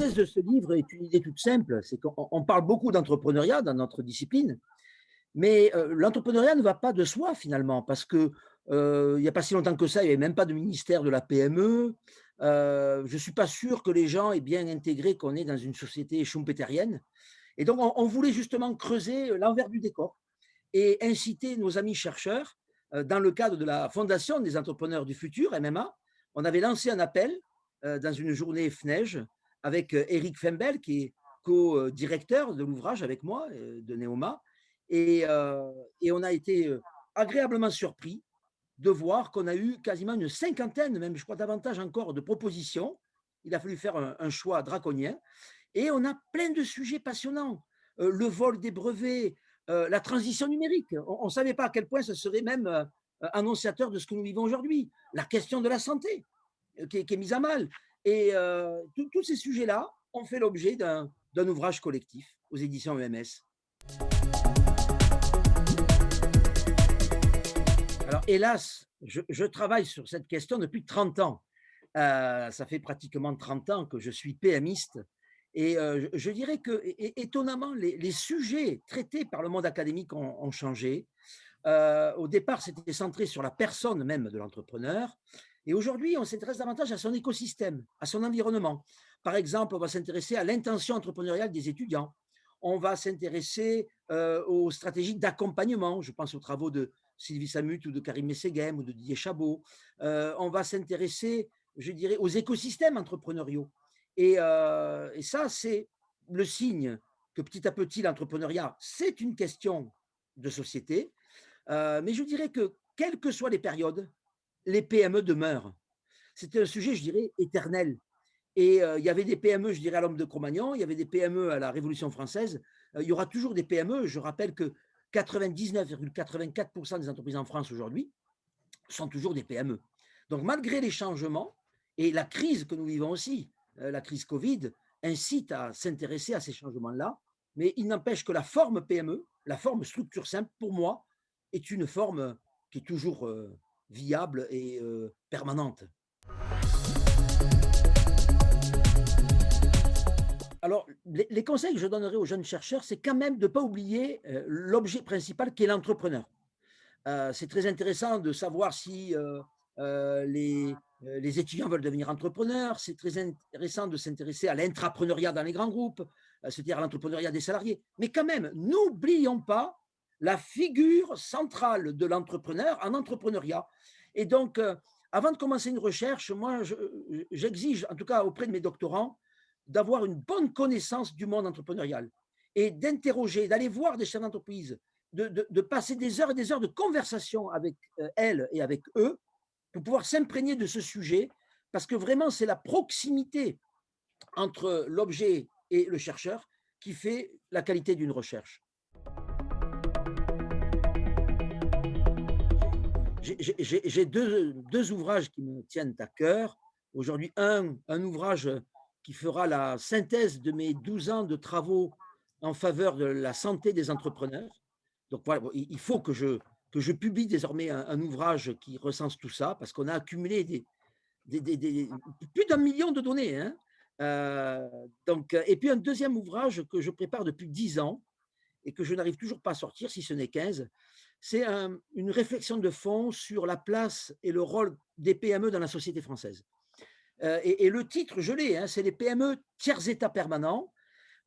l'hypothèse de ce livre est une idée toute simple, c'est qu'on parle beaucoup d'entrepreneuriat dans notre discipline, mais l'entrepreneuriat ne va pas de soi finalement, parce que il n'y a pas si longtemps que ça, il n'y avait même pas de ministère de la PME. Je ne suis pas sûr que les gens aient bien intégré qu'on est dans une société schumpeterienne. Et donc, on voulait justement creuser l'envers du décor et inciter nos amis chercheurs, dans le cadre de la Fondation des entrepreneurs du futur, MMA. On avait lancé un appel dans une journée FNEJ avec Eric Fembel, qui est co-directeur de l'ouvrage avec moi, de Neoma. Et on a été agréablement surpris de voir qu'on a eu quasiment une cinquantaine, même je crois davantage encore, de propositions. Il a fallu faire un choix draconien. Et on a plein de sujets passionnants. Le vol des brevets, la transition numérique. On ne savait pas à quel point ce serait même annonciateur de ce que nous vivons aujourd'hui. La question de la santé, qui est mise à mal. Et tous ces sujets-là ont fait l'objet d'un ouvrage collectif aux éditions EMS. Alors, hélas, je travaille sur cette question depuis 30 ans. Ça fait pratiquement 30 ans que je suis PMiste. Et je dirais que, étonnamment, les sujets traités par le monde académique ont changé. Au départ, c'était centré sur la personne même de l'entrepreneur. Et aujourd'hui, on s'intéresse davantage à son écosystème, à son environnement. Par exemple, on va s'intéresser à l'intention entrepreneuriale des étudiants. On va s'intéresser aux stratégies d'accompagnement. Je pense aux travaux de Sylvie Samut ou de Karim Messeghem ou de Didier Chabot. On va s'intéresser, je dirais, aux écosystèmes entrepreneuriaux. Et ça, c'est le signe que petit à petit, l'entrepreneuriat, c'est une question de société. Mais je dirais que, quelles que soient les périodes, les PME demeurent. C'était un sujet, je dirais, éternel. Et il y avait des PME, je dirais, à l'homme de Cro-Magnon, il y avait des PME à la Révolution française. Il y aura toujours des PME. Je rappelle que 99,84% des entreprises en France aujourd'hui sont toujours des PME. Donc, malgré les changements et la crise que nous vivons aussi, la crise Covid, incite à s'intéresser à ces changements-là. Mais il n'empêche que la forme PME, la forme structure simple, pour moi, est une forme qui est toujours viable et permanente. Alors, les conseils que je donnerais aux jeunes chercheurs, c'est quand même de ne pas oublier l'objet principal qui est l'entrepreneur. C'est très intéressant de savoir si les étudiants veulent devenir entrepreneurs. C'est très intéressant de s'intéresser à l'intrapreneuriat dans les grands groupes, c'est-à-dire à l'entrepreneuriat des salariés. Mais quand même, n'oublions pas la figure centrale de l'entrepreneur en entrepreneuriat. Et donc, avant de commencer une recherche, moi, j'exige, en tout cas auprès de mes doctorants, d'avoir une bonne connaissance du monde entrepreneurial et d'interroger, d'aller voir des chefs d'entreprise, de passer des heures et des heures de conversation avec elles et avec eux pour pouvoir s'imprégner de ce sujet, parce que vraiment, c'est la proximité entre l'objet et le chercheur qui fait la qualité d'une recherche. J'ai deux ouvrages qui me tiennent à cœur. Aujourd'hui, un ouvrage qui fera la synthèse de mes 12 ans de travaux en faveur de la santé des entrepreneurs. Donc voilà, bon, il faut que je publie désormais un ouvrage qui recense tout ça, parce qu'on a accumulé plus d'un million de données, hein. Et puis un deuxième ouvrage que je prépare depuis 10 ans et que je n'arrive toujours pas à sortir, si ce n'est 15, c'est une réflexion de fond sur la place et le rôle des PME dans la société française. Et le titre, je l'ai, hein, c'est les PME tiers état permanents.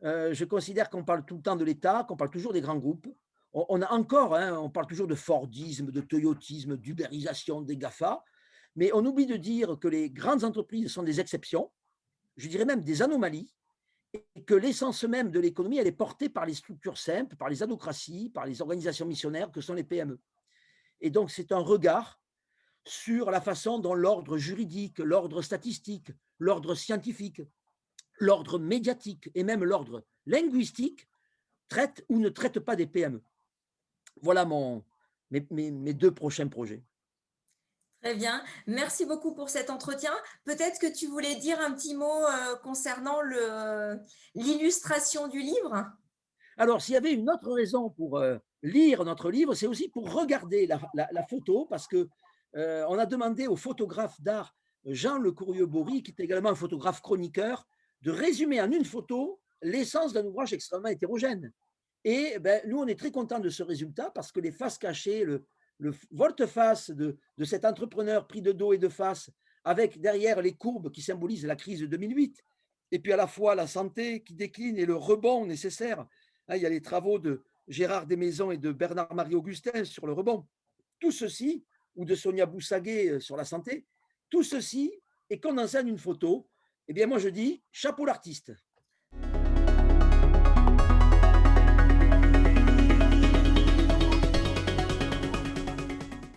Je considère qu'on parle tout le temps de l'État, qu'on parle toujours des grands groupes. On a encore, hein, on parle toujours de Fordisme, de Toyotisme, d'ubérisation des GAFA, mais on oublie de dire que les grandes entreprises sont des exceptions, je dirais même des anomalies, et que l'essence même de l'économie, elle est portée par les structures simples, par les adhocraties, par les organisations missionnaires que sont les PME. Et donc, c'est un regard sur la façon dont l'ordre juridique, l'ordre statistique, l'ordre scientifique, l'ordre médiatique et même l'ordre linguistique traite ou ne traite pas des PME. Voilà mes deux prochains projets. Très bien. Merci beaucoup pour cet entretien. Peut-être que tu voulais dire un petit mot concernant l'illustration du livre. Alors, s'il y avait une autre raison pour lire notre livre, c'est aussi pour regarder la photo, parce que on a demandé au photographe d'art Jean Le Courrieux-Bory, qui est également un photographe chroniqueur, de résumer en une photo l'essence d'un ouvrage extrêmement hétérogène. Et ben, nous, on est très contents de ce résultat parce que les faces cachées, le volte-face de cet entrepreneur pris de dos et de face, avec derrière les courbes qui symbolisent la crise de 2008, et puis à la fois la santé qui décline et le rebond nécessaire. Hein, il y a les travaux de Gérard Desmaisons et de Bernard-Marie Augustin sur le rebond. Tout ceci, ou de Sonia Boussaguet sur la santé, tout ceci est condensé en une photo. Eh bien, moi, je dis chapeau l'artiste.